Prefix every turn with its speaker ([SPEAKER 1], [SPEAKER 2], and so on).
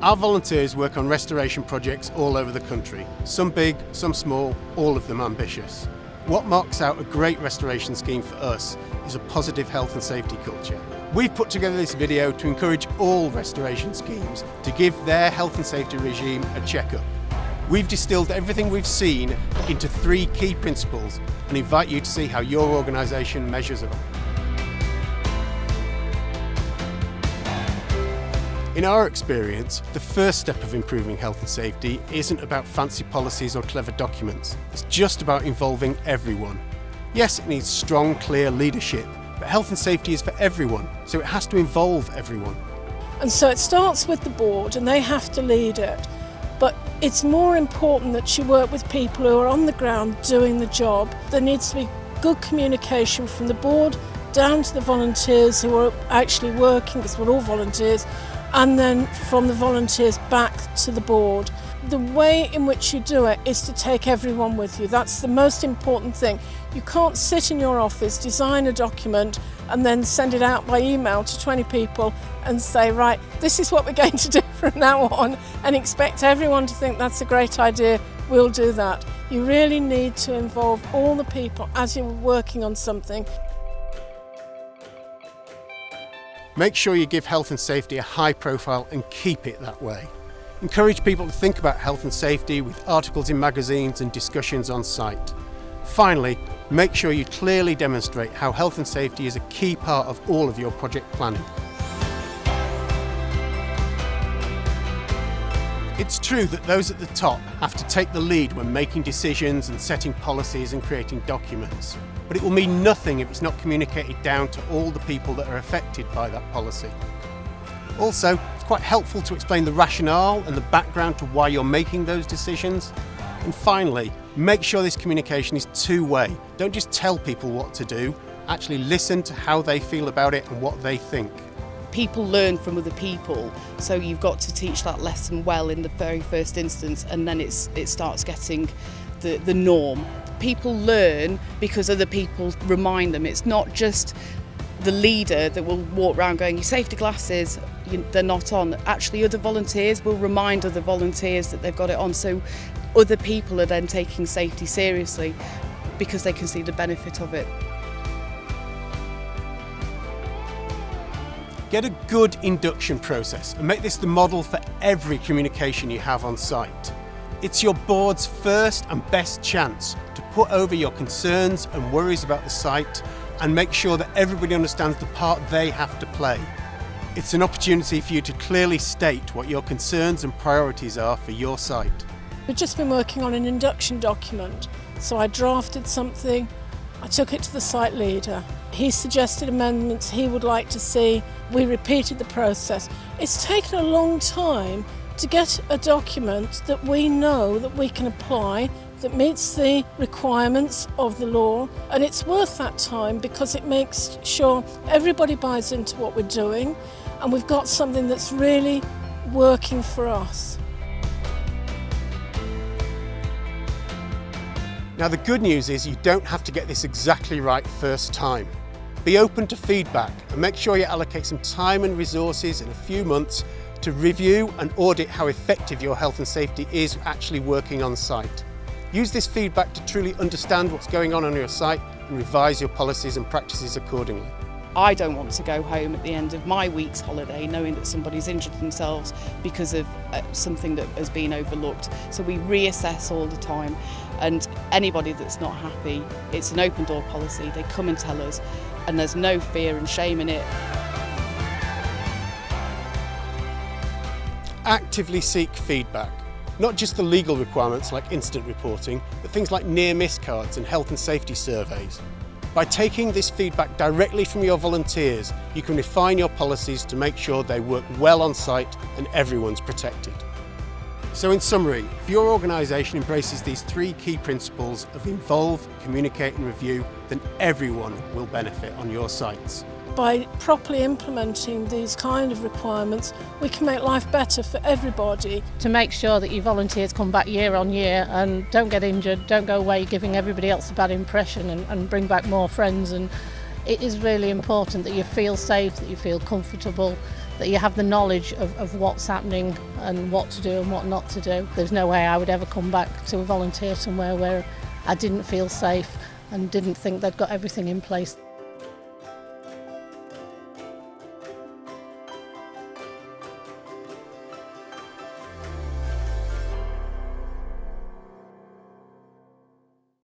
[SPEAKER 1] Our volunteers work on restoration projects all over the country, some big, some small, all of them ambitious. What marks out a great restoration scheme for us is a positive health and safety culture. We've put together this video to encourage all restoration schemes to give their health and safety regime a checkup. We've distilled everything we've seen into 3 key principles and invite you to see how your organisation measures them. In our experience, the first step of improving health and safety isn't about fancy policies or clever documents. It's just about involving everyone. Yes, it needs strong, clear leadership, but health and safety is for everyone, so it has to involve everyone.
[SPEAKER 2] And so it starts with the board and they have to lead it. But it's more important that you work with people who are on the ground doing the job. There needs to be good communication from the board down to the volunteers who are actually working, because we're all volunteers, and then from the volunteers back to the board. The way in which you do it is to take everyone with you. That's the most important thing. You can't sit in your office, design a document and then send it out by email to 20 people and say, right, this is what we're going to do from now on, and expect everyone to think that's a great idea, we'll do that. You really need to involve all the people as you're working on something.
[SPEAKER 1] Make sure you give health and safety a high profile and keep it that way. Encourage people to think about health and safety with articles in magazines and discussions on site. Finally, make sure you clearly demonstrate how health and safety is a key part of all of your project planning. It's true that those at the top have to take the lead when making decisions and setting policies and creating documents, but it will mean nothing if it's not communicated down to all the people that are affected by that policy. Also, it's quite helpful to explain the rationale and the background to why you're making those decisions. And finally, make sure this communication is two-way. Don't just tell people what to do, actually listen to how they feel about it and what they think.
[SPEAKER 3] People learn from other people, so you've got to teach that lesson well in the very first instance, and then it starts getting the norm. People learn because other people remind them. It's not just the leader that will walk around going, your safety glasses, they're not on. Actually, other volunteers will remind other volunteers that they've got it on, so other people are then taking safety seriously because they can see the benefit of it.
[SPEAKER 1] Get a good induction process and make this the model for every communication you have on site. It's your board's first and best chance to put over your concerns and worries about the site and make sure that everybody understands the part they have to play. It's an opportunity for you to clearly state what your concerns and priorities are for your site.
[SPEAKER 2] We've just been working on an induction document, so I drafted something, I took it to the site leader. He suggested amendments he would like to see. We repeated the process. It's taken a long time to get a document that we know that we can apply, that meets the requirements of the law, and it's worth that time because it makes sure everybody buys into what we're doing and we've got something that's really working for us.
[SPEAKER 1] Now the good news is you don't have to get this exactly right first time. Be open to feedback and make sure you allocate some time and resources in a few months to review and audit how effective your health and safety is actually working on site. Use this feedback to truly understand what's going on your site and revise your policies and practices accordingly.
[SPEAKER 3] I don't want to go home at the end of my week's holiday knowing that somebody's injured themselves because of something that has been overlooked. So we reassess all the time, and anybody that's not happy, it's an open door policy. They come and tell us, and there's no fear and shame in it.
[SPEAKER 1] Actively seek feedback. Not just the legal requirements like incident reporting, but things like near-miss cards and health and safety surveys. By taking this feedback directly from your volunteers, you can refine your policies to make sure they work well on site and everyone's protected. So in summary, if your organisation embraces these 3 key principles of involve, communicate and review, then everyone will benefit on your sites.
[SPEAKER 2] By properly implementing these kind of requirements, we can make life better for everybody.
[SPEAKER 4] To make sure that your volunteers come back year on year and don't get injured, don't go away giving everybody else a bad impression, and bring back more friends. And it is really important that you feel safe, that you feel comfortable, that you have the knowledge of what's happening and what to do and what not to do. There's no way I would ever come back to a volunteer somewhere where I didn't feel safe and didn't think they'd got everything in place.